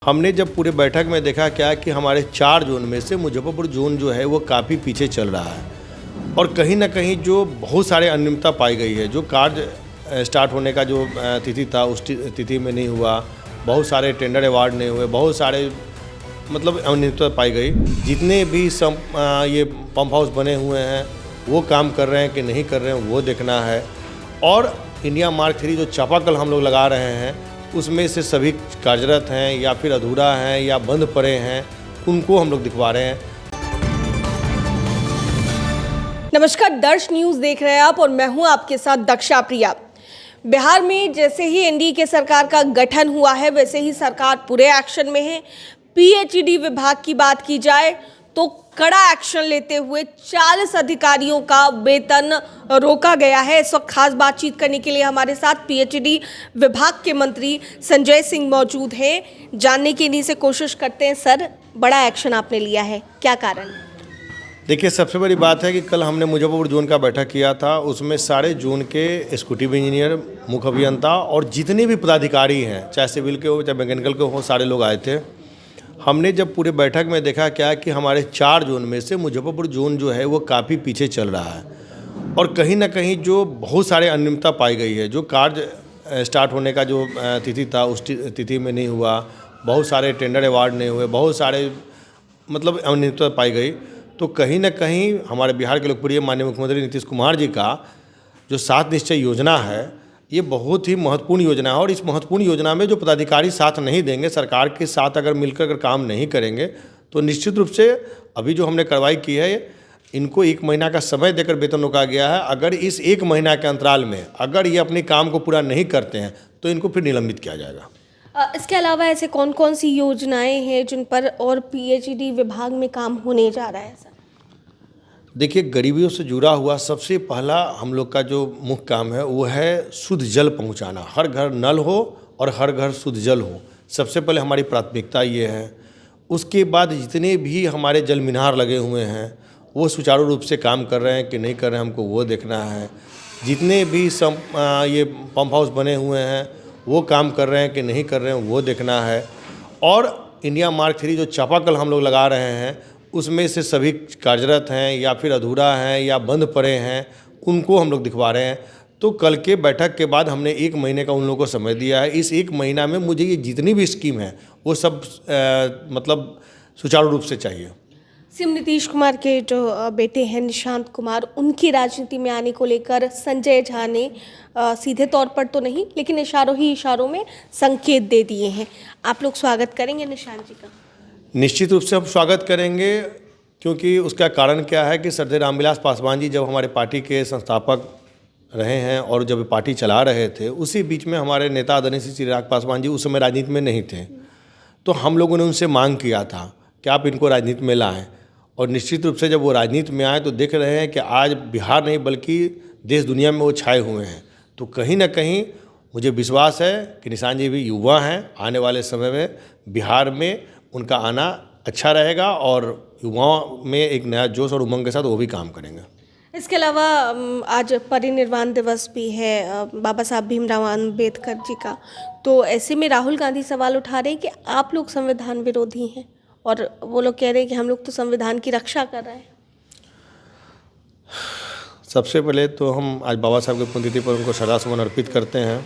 हमने जब पूरे बैठक में देखा क्या कि हमारे 4 जोन में से मुजफ्फरपुर जोन जो है वो काफ़ी पीछे चल रहा है और कहीं ना कहीं जो बहुत सारे अनियमितता पाई गई है। जो कार्य स्टार्ट होने का जो तिथि था उस तिथि में नहीं हुआ, बहुत सारे टेंडर अवार्ड नहीं हुए, बहुत सारे मतलब अनियमितता पाई गई। जितने भी ये पंप हाउस बने हुए हैं वो काम कर रहे हैं कि नहीं कर रहे हैं वो देखना है। और इंडिया मार्क 3 जो चापाकल हम लोग लगा रहे हैं उसमें से सभी कार्यरत हैं या फिर अधूरा हैं या बंद पड़े हैं, उनको हम लोग दिखवा रहे हैं। नमस्कार, दर्श न्यूज देख रहे हैं आप और मैं हूं आपके साथ दक्षा प्रिया। बिहार में जैसे ही एनडीए के सरकार का गठन हुआ है वैसे ही सरकार पूरे एक्शन में है। पीएचईडी विभाग की बात की जाए तो कड़ा एक्शन लेते हुए 40 अधिकारियों का वेतन रोका गया है। इस वक्त खास बातचीत करने के लिए हमारे साथ पीएचईडी विभाग के मंत्री संजय सिंह मौजूद हैं। जानने की इन्हीं से कोशिश करते हैं। सर, बड़ा एक्शन आपने लिया है, क्या कारण? देखिए, सबसे बड़ी बात है कि कल हमने मुजफ्फरपुर जोन का बैठक किया था। उसमें सारे जोन के एग्जीक्यूटिव इंजीनियर, मुख्य अभियंता और जितने भी पदाधिकारी हैं, चाहे सिविल के हो चाहे मैकेनिकल के हो, सारे लोग आए थे। हमने जब पूरे बैठक में देखा क्या कि हमारे 4 जोन में से मुजफ्फरपुर जोन जो है वो काफ़ी पीछे चल रहा है और कहीं ना कहीं जो बहुत सारे अनियमितता पाई गई है। जो कार्य स्टार्ट होने का जो तिथि था उस तिथि में नहीं हुआ, बहुत सारे टेंडर अवार्ड नहीं हुए, बहुत सारे मतलब अनियमितता पाई गई। तो कहीं ना कहीं हमारे बिहार के लोकप्रिय माननीय मुख्यमंत्री नीतीश कुमार जी का जो 7 निश्चय योजना है ये बहुत ही महत्वपूर्ण योजना है। और इस महत्वपूर्ण योजना में जो पदाधिकारी साथ नहीं देंगे, सरकार के साथ अगर मिलकर अगर काम नहीं करेंगे तो निश्चित रूप से अभी जो हमने कार्रवाई की है इनको 1 महीना का समय देकर वेतन रोका गया है। अगर इस 1 महीना के अंतराल में अगर ये अपने काम को पूरा नहीं करते हैं तो इनको फिर निलंबित किया जाएगा। इसके अलावा ऐसे कौन कौन सी योजनाएं हैं जिन पर और पीएचईडी विभाग में काम होने जा रहा है? सर, देखिए, गरीबियों से जुड़ा हुआ सबसे पहला हम लोग का जो मुख्य काम है वो है शुद्ध जल पहुंचाना। हर घर नल हो और हर घर शुद्ध जल हो, सबसे पहले हमारी प्राथमिकता ये है। उसके बाद जितने भी हमारे जल मीनार लगे हुए हैं वो सुचारू रूप से काम कर रहे हैं कि नहीं कर रहे हैं, हमको वो देखना है। जितने भी ये पंप हाउस बने हुए हैं वो काम कर रहे हैं कि नहीं कर रहे हैं वो देखना है। और इंडिया मार्क 3 जो चापाकल हम लोग लगा रहे हैं उसमें से सभी कार्यरत हैं या फिर अधूरा हैं या बंद पड़े हैं, उनको हम लोग दिखवा रहे हैं। तो कल के बैठक के बाद हमने 1 महीने का उन लोगों को समय दिया है। इस 1 महीना में मुझे ये जितनी भी स्कीम है वो सब मतलब सुचारू रूप से चाहिए। सीएम नीतीश कुमार के जो बेटे हैं निशांत कुमार, उनकी राजनीति में आने को लेकर संजय झा ने सीधे तौर पर तो नहीं लेकिन इशारों ही इशारों में संकेत दे दिए हैं। आप लोग स्वागत करेंगे निशांत जी का? निश्चित रूप से हम स्वागत करेंगे, क्योंकि उसका कारण क्या है कि सरदार रामविलास पासवान जी जब हमारे पार्टी के संस्थापक रहे हैं और जब पार्टी चला रहे थे उसी बीच में हमारे नेता आदरणीय श्री चिराग पासवान जी उस समय राजनीति में नहीं थे। तो हम लोगों ने उनसे मांग किया था कि आप इनको राजनीति में लाएं। और निश्चित रूप से जब वो राजनीति में आए तो देख रहे हैं कि आज बिहार नहीं बल्कि देश दुनिया में वो छाए हुए हैं। तो कहीं ना कहीं मुझे विश्वास है कि निशांत जी भी युवा हैं, आने वाले समय में बिहार में उनका आना अच्छा रहेगा और युवाओं में एक नया जोश और उमंग के साथ वो भी काम करेंगे। इसके अलावा आज परिनिर्वाण दिवस भी है बाबा साहब भीमराव अम्बेडकर जी का। तो ऐसे में राहुल गांधी सवाल उठा रहे हैं कि आप लोग संविधान विरोधी हैं और वो लोग कह रहे हैं कि हम लोग तो संविधान की रक्षा कर रहे हैं। सबसे पहले तो हम आज बाबा साहब की पुण्यतिथि पर उनको श्रद्धासुमन अर्पित करते हैं।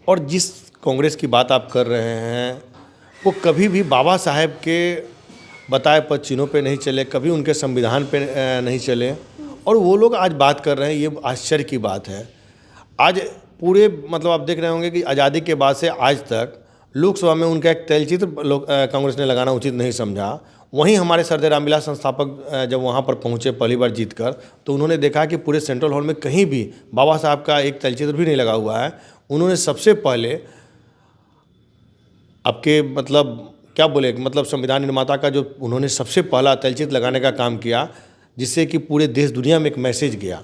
और जिस कांग्रेस की बात आप कर रहे हैं वो कभी भी बाबा साहब के बताए पद चिन्हों पे नहीं चले, कभी उनके संविधान पे नहीं चले। और वो लोग आज बात कर रहे हैं, ये आश्चर्य की बात है। आज पूरे मतलब आप देख रहे होंगे कि आज़ादी के बाद से आज तक लोकसभा में उनका एक तैलचित्र कांग्रेस ने लगाना उचित नहीं समझा। वहीं हमारे सरदार रामविलास संस्थापक जब वहाँ पर पहुँचे पहली बार जीतकर तो उन्होंने देखा कि पूरे सेंट्रल हॉल में कहीं भी बाबा साहब का एक तैलचित्र भी नहीं लगा हुआ है। उन्होंने सबसे पहले आपके मतलब क्या बोले मतलब संविधान निर्माता का जो उन्होंने सबसे पहला तैलचित्र लगाने का काम किया, जिससे कि पूरे देश दुनिया में एक मैसेज गया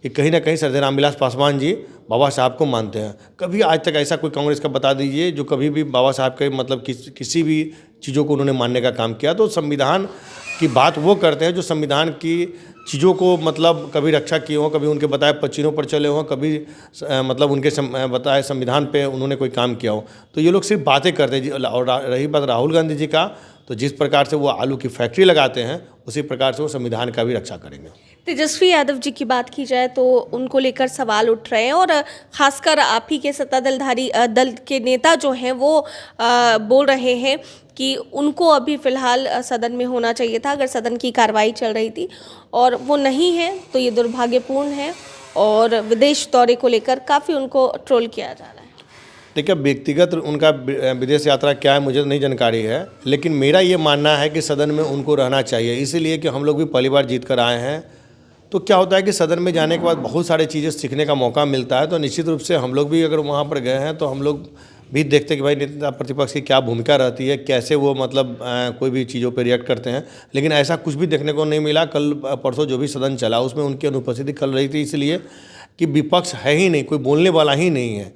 कि कहीं ना कहीं सरदार रामविलास पासवान जी बाबा साहब को मानते हैं। कभी आज तक ऐसा कोई कांग्रेस का बता दीजिए जो कभी भी बाबा साहब के मतलब किसी भी चीज़ों को उन्होंने मानने का काम किया। तो संविधान की बात वो करते हैं जो संविधान की चीज़ों को मतलब कभी रक्षा किए हों, कभी उनके बताए पच्चीनों पर चले हों, कभी मतलब उनके बताए संविधान पे उन्होंने कोई काम किया हो। तो ये लोग सिर्फ बातें करते हैं जी। और रही बात राहुल गांधी जी का, तो जिस प्रकार से वो आलू की फैक्ट्री लगाते हैं उसी प्रकार से वो संविधान का भी रक्षा करेंगे। तेजस्वी यादव जी की बात की जाए तो उनको लेकर सवाल उठ रहे हैं और खासकर आप ही के सत्ताधारी दल के नेता जो हैं वो बोल रहे हैं कि उनको अभी फ़िलहाल सदन में होना चाहिए था अगर सदन की कार्रवाई चल रही थी, और वो नहीं है तो ये दुर्भाग्यपूर्ण है। और विदेश दौरे को लेकर काफ़ी उनको ट्रोल किया जा रहा है। देखिए, व्यक्तिगत उनका विदेश यात्रा क्या है मुझे नहीं जानकारी है, लेकिन मेरा ये मानना है कि सदन में उनको रहना चाहिए, इसीलिए कि हम लोग भी पहली बार जीत कर आए हैं। तो क्या होता है कि सदन में जाने के बाद बहुत सारी चीज़ें सीखने का मौका मिलता है। तो निश्चित रूप से हम लोग भी अगर वहाँ पर गए हैं तो हम लोग भी देखते हैं कि भाई नेता प्रतिपक्ष की क्या भूमिका रहती है, कैसे वो मतलब कोई भी चीज़ों पे रिएक्ट करते हैं। लेकिन ऐसा कुछ भी देखने को नहीं मिला। कल परसों जो भी सदन चला उसमें उनकी अनुपस्थिति कल रही थी, इसलिए कि विपक्ष है ही नहीं, कोई बोलने वाला ही नहीं है।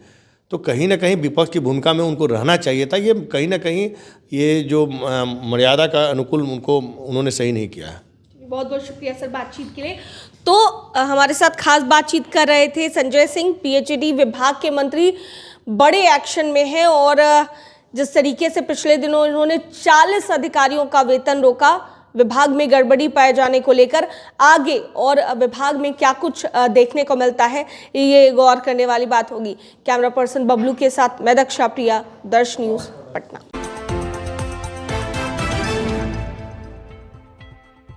तो कहीं ना कहीं विपक्ष की भूमिका में उनको रहना चाहिए था। ये कहीं ना कहीं ये जो मर्यादा का अनुकूल उनको उन्होंने सही नहीं किया है। बहुत बहुत शुक्रिया सर बातचीत के लिए। तो हमारे साथ खास बातचीत कर रहे थे संजय सिंह, पीएचईडी विभाग के मंत्री, बड़े एक्शन में हैं। और जिस तरीके से पिछले दिनों इन्होंने 40 अधिकारियों का वेतन रोका, विभाग में गड़बड़ी पाए जाने को लेकर, आगे और विभाग में क्या कुछ देखने को मिलता है ये गौर करने वाली बात होगी। कैमरा पर्सन बबलू के साथ मैं दक्षा प्रिया, दर्श न्यूज़, पटना।